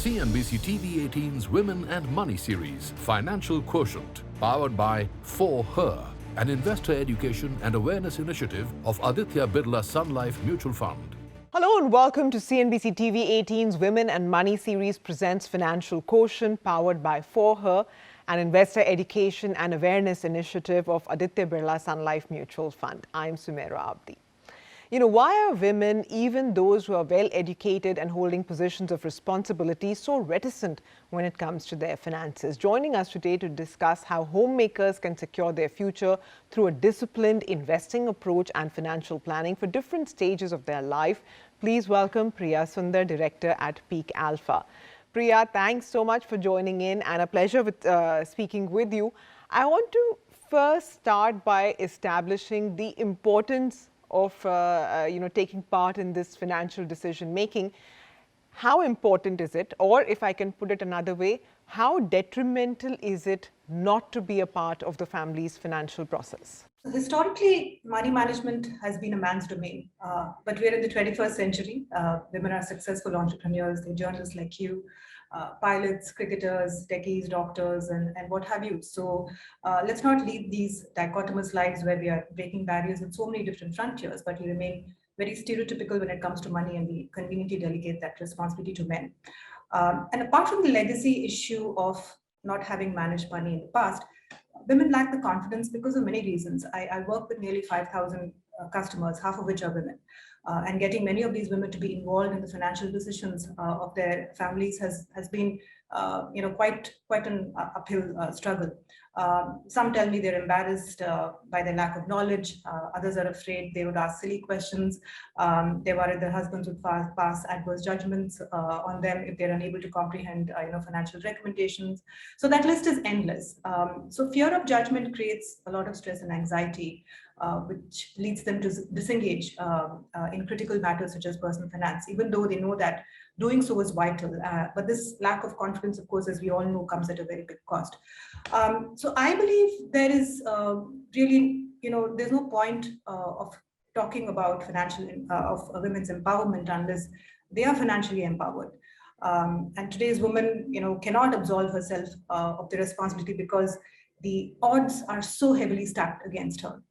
CNBC TV 18's Women and Money series, Financial Quotient, powered by For Her, an investor education and awareness initiative of Aditya Birla Sun Life Mutual Fund. Hello and welcome to CNBC TV 18's Women and Money series presents Financial Quotient, powered by For Her, an investor education and awareness initiative of Aditya Birla Sun Life Mutual Fund. I'm Sumaira Abdi. Why are women, even those who are well educated and holding positions of responsibility, so reticent when it comes to their finances? Joining us today to discuss how homemakers can secure their future through a disciplined investing approach and financial planning for different stages of their life, please welcome Priya Sunder, Director at PeakAlpha. Priya, thanks so much for joining in and a pleasure speaking with you. I want to first start by establishing the importance of taking part in this financial decision making. How important is it, or if I can put it another way, how detrimental is it not to be a part of the family's financial process? Historically, money management has been a man's domain, but we're in the 21st century. Women are successful entrepreneurs, they're journalists like you, pilots, cricketers, techies, doctors, and what have you. So let's not lead these dichotomous lives where we are breaking barriers in so many different frontiers, but we remain very stereotypical when it comes to money, and we conveniently delegate that responsibility to men. And apart from the legacy issue of not having managed money in the past, women lack the confidence because of many reasons. I work with nearly 5,000 customers, half of which are women. And getting many of these women to be involved in the financial decisions of their families has been quite an uphill struggle. Some tell me they're embarrassed by their lack of knowledge. Others are afraid they would ask silly questions. They worry their husbands would pass adverse judgments on them if they're unable to comprehend financial recommendations. So that list is endless. So fear of judgment creates a lot of stress and anxiety, which leads them to disengage in critical matters such as personal finance, even though they know that doing so is vital. But this lack of confidence, of course, as we all know, comes at a very big cost. So I believe there is really, there's no point of talking about of women's empowerment unless they are financially empowered. And today's woman, cannot absolve herself of the responsibility because the odds are so heavily stacked against her.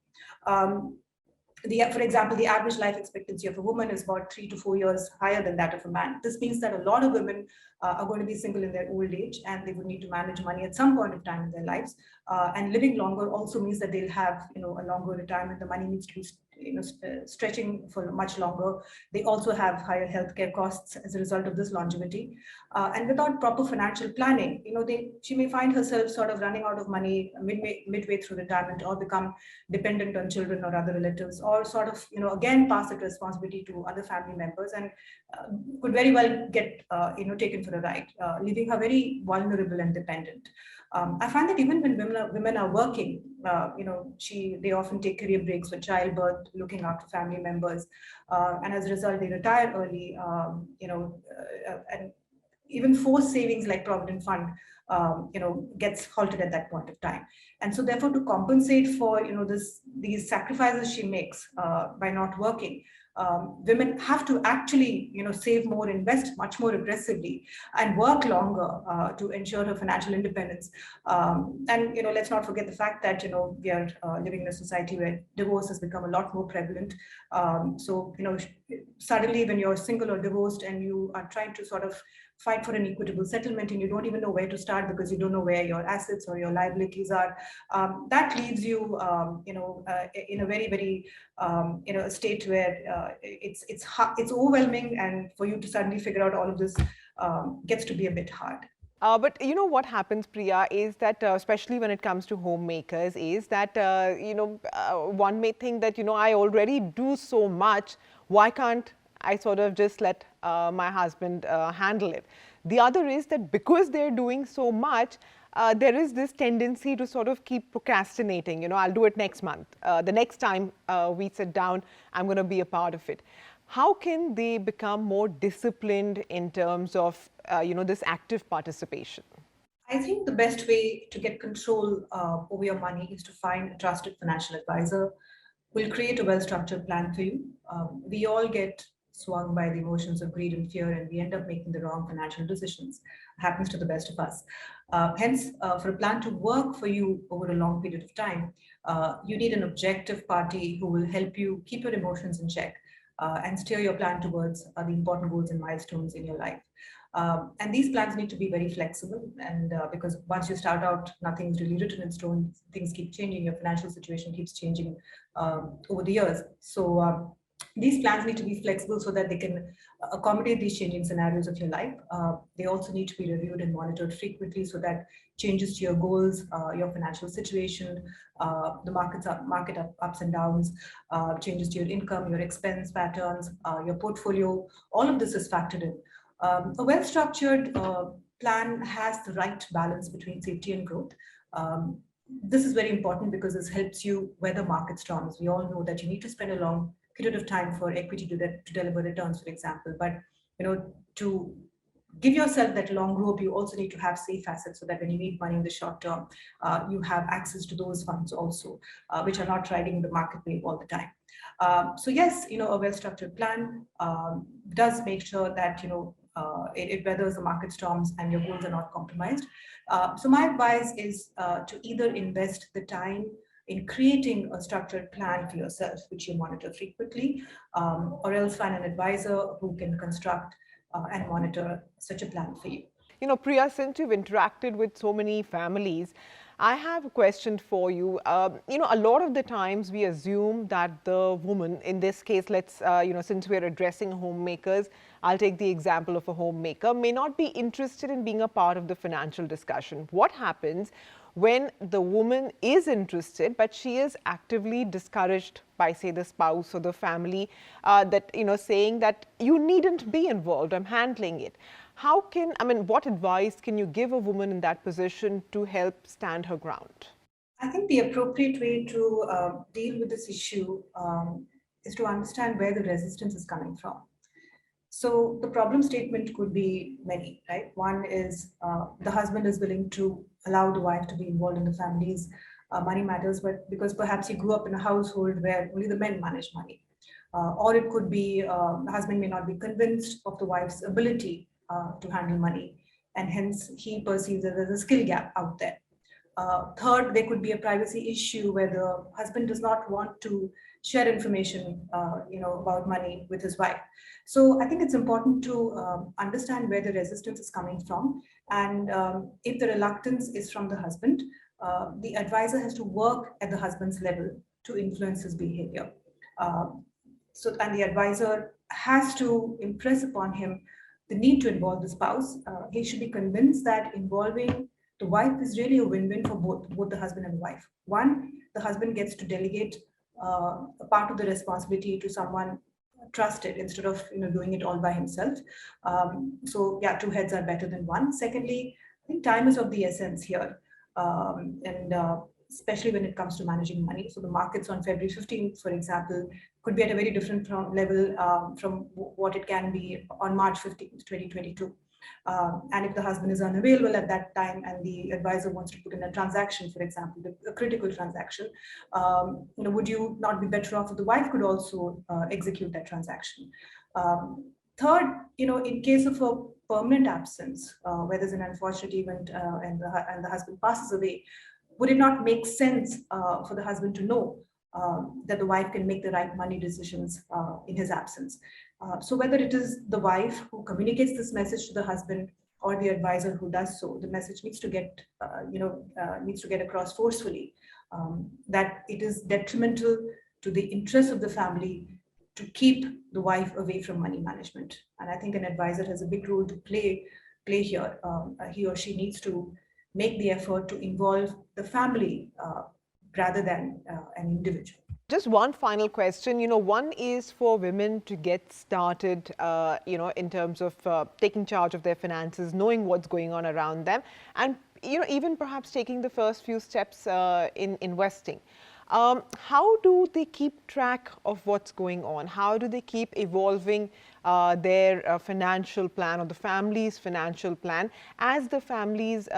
For example, the average life expectancy of a woman is about 3 to 4 years higher than that of a man. This means that a lot of women are going to be single in their old age, and they would need to manage money at some point of time in their lives. And living longer also means that they'll have, a longer retirement. The money needs to be, stretching for much longer. They also have higher healthcare costs as a result of this longevity. And without proper financial planning, she may find herself sort of running out of money midway through retirement, or become dependent on children or other relatives, or sort of, again, pass that responsibility to other family members, and could very well get, taken for a ride, leaving her very vulnerable and dependent. I find that even when women are working, they often take career breaks for childbirth, looking after family members, and as a result, they retire early, and even forced savings like Provident Fund, gets halted at that point of time. And so therefore, to compensate for, these sacrifices she makes by not working, women have to actually, save more, invest much more aggressively, and work longer to ensure her financial independence. And, let's not forget the fact that, we are living in a society where divorce has become a lot more prevalent. So, suddenly when you're single or divorced and you are trying to sort of fight for an equitable settlement, and you don't even know where to start because you don't know where your assets or your liabilities are, that leaves you, in a very, very, state where it's overwhelming, and for you to suddenly figure out all of this gets to be a bit hard. But what happens, Priya, is that especially when it comes to homemakers, is that, one may think that, I already do so much, why can't I sort of just let my husband handle it? The other is that because they're doing so much, there is this tendency to sort of keep procrastinating. I'll do it next month. The next time we sit down, I'm going to be a part of it. How can they become more disciplined in terms of, this active participation? I think the best way to get control over your money is to find a trusted financial advisor who will create a well-structured plan for you. We all get swung by the emotions of greed and fear, and we end up making the wrong financial decisions. It happens to the best of us. Hence, for a plan to work for you over a long period of time, you need an objective party who will help you keep your emotions in check and steer your plan towards the important goals and milestones in your life. And these plans need to be very flexible, and because once you start out, nothing is really written in stone. Things keep changing. Your financial situation keeps changing over the years. So these plans need to be flexible so that they can accommodate these changing scenarios of your life. They also need to be reviewed and monitored frequently so that changes to your goals, your financial situation, the market ups and downs, changes to your income, your expense patterns, your portfolio, all of this is factored in. A well-structured plan has the right balance between safety and growth. This is very important because this helps you weather market storms. We all know that you need to spend a long period of time for equity to deliver returns, for example. But to give yourself that long rope, you also need to have safe assets so that when you need money in the short term, you have access to those funds also, which are not riding the market wave all the time. So yes, a well-structured plan does make sure that it weathers the market storms and your goals are not compromised. So my advice is to either invest the time in creating a structured plan for yourself, which you monitor frequently, or else find an advisor who can construct and monitor such a plan for you. Priya, since you've interacted with so many families, I have a question for you. A lot of the times we assume that the woman, in this case, since we're addressing homemakers, I'll take the example of a homemaker, may not be interested in being a part of the financial discussion. What happens when the woman is interested, but she is actively discouraged by, say, the spouse or the family, saying that you needn't be involved, I'm handling it. What advice can you give a woman in that position to help stand her ground? I think the appropriate way to deal with this issue is to understand where the resistance is coming from. So the problem statement could be many, right? One is the husband is willing to allow the wife to be involved in the family's money matters, but because perhaps you grew up in a household where only the men manage money. Or it could be the husband may not be convinced of the wife's ability to handle money, and hence he perceives that there's a skill gap out there. Third, there could be a privacy issue where the husband does not want to share information, about money with his wife. So I think it's important to understand where the resistance is coming from, and if the reluctance is from the husband, the advisor has to work at the husband's level to influence his behavior. And the advisor has to impress upon him the need to involve the spouse. He should be convinced that involving the wife is really a win-win for both the husband and the wife. One, the husband gets to delegate a part of the responsibility to someone trusted instead of doing it all by himself. So yeah, two heads are better than one. Secondly, I think time is of the essence here, and especially when it comes to managing money. So the markets on February 15th, for example, could be at a very different level from what it can be on March 15th, 2022. And if the husband is unavailable at that time and the advisor wants to put in a transaction, for example, a critical transaction, would you not be better off if the wife could also execute that transaction? Third, in case of a permanent absence, where there's an unfortunate event and the husband passes away, would it not make sense for the husband to know that the wife can make the right money decisions in his absence? So whether it is the wife who communicates this message to the husband or the advisor who does so, the message needs to get across forcefully that it is detrimental to the interests of the family to keep the wife away from money management. And I think an advisor has a big role to play here. He or she needs to make the effort to involve the family rather than an individual. Just one final question. One is for women to get started, in terms of taking charge of their finances, knowing what's going on around them, and, even perhaps taking the first few steps in investing. How do they keep track of what's going on? How do they keep evolving their financial plan or the family's financial plan as the family's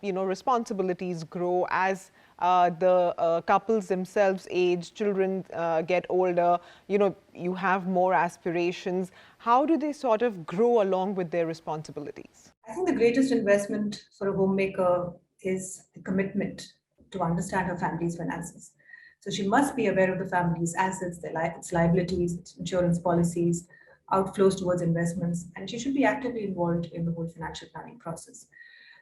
responsibilities grow, as the couples themselves age, children get older, you have more aspirations. How do they sort of grow along with their responsibilities? I think the greatest investment for a homemaker is the commitment to understand her family's finances. So she must be aware of the family's assets, its liabilities, its insurance policies, outflows towards investments, and she should be actively involved in the whole financial planning process.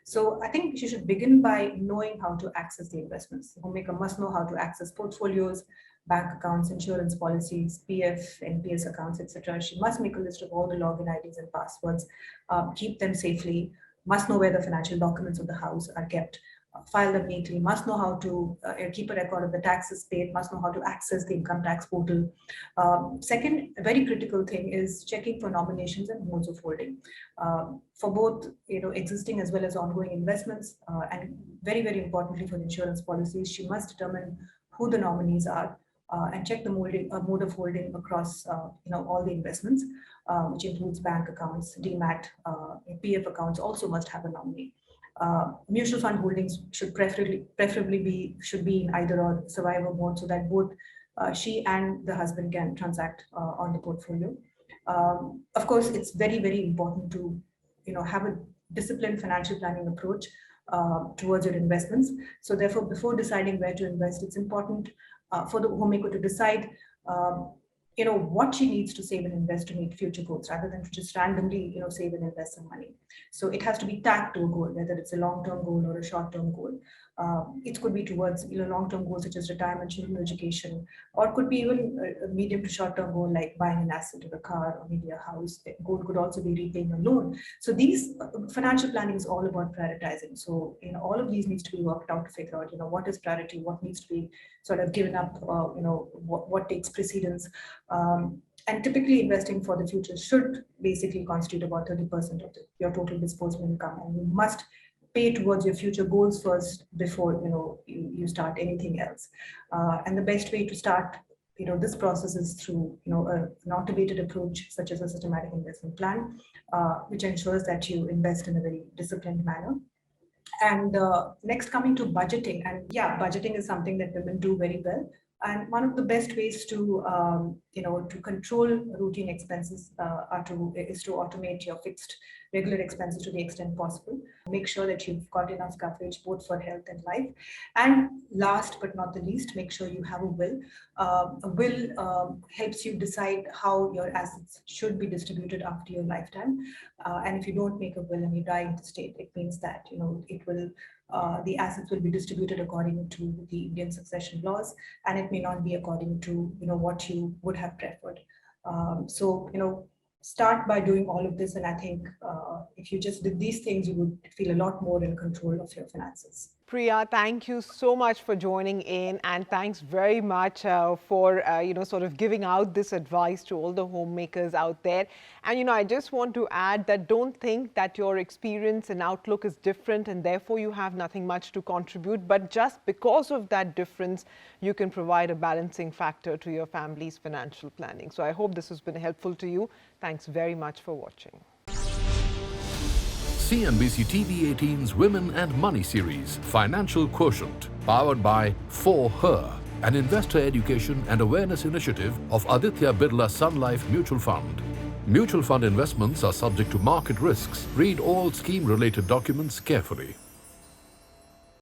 So I think she should begin by knowing how to access the investments. The homemaker must know how to access portfolios, bank accounts, insurance policies, PF, NPS accounts, etc. She must make a list of all the login IDs and passwords, keep them safely, must know where the financial documents of the house are kept, file them neatly, must know how to keep a record of the taxes paid, must know how to access the income tax portal. Second, a very critical thing is checking for nominations and modes of holding for both existing as well as ongoing investments, and very, very importantly for insurance policies, she must determine who the nominees are and check the mode of holding across all the investments, which includes bank accounts, DMAT, PF accounts also must have a nominee. Mutual fund holdings should preferably be in either or survivor mode, so that both she and the husband can transact on the portfolio. Of course, it's very, very important to have a disciplined financial planning approach towards your investments. So therefore, before deciding where to invest, it's important for the homemaker to decide what she needs to save and invest to meet future goals, rather than to just randomly save and invest some money. So it has to be tagged to a goal, whether it's a long-term goal or a short-term goal. It could be towards long-term goals such as retirement, children education, or it could be even a medium to short-term goal like buying an asset or a car or maybe a house. A goal could also be repaying a loan. So these financial planning is all about prioritizing. So all of these needs to be worked out to figure out what is priority, what needs to be sort of given up, what takes precedence. And typically investing for the future should basically constitute about 30% of your total disposable income, and you must pay towards your future goals first before you start anything else. And the best way to start this process is through an automated approach such as a systematic investment plan, which ensures that you invest in a very disciplined manner. And next, coming to budgeting, and budgeting is something that women do very well. And one of the best ways to to control routine expenses is to automate your fixed regular expenses to the extent possible. Make sure that you've got enough coverage both for health and life. And last but not the least, make sure you have a will. A will helps you decide how your assets should be distributed after your lifetime. And if you don't make a will and you die in the state, it means that the assets will be distributed according to the Indian succession laws, and it may not be according to what you would have preferred. Start by doing all of this, and I think if you just did these things, you would feel a lot more in control of your finances. Priya, thank you so much for joining in, and thanks very much for sort of giving out this advice to all the homemakers out there. And I just want to add that don't think that your experience and outlook is different and therefore you have nothing much to contribute, but just because of that difference, you can provide a balancing factor to your family's financial planning. So I hope this has been helpful to you. Thanks very much for watching. CNBC TV 18's Women and Money series, Financial Quotient, powered by For Her, an investor education and awareness initiative of Aditya Birla Sun Life Mutual Fund. Mutual fund investments are subject to market risks. Read all scheme-related documents carefully.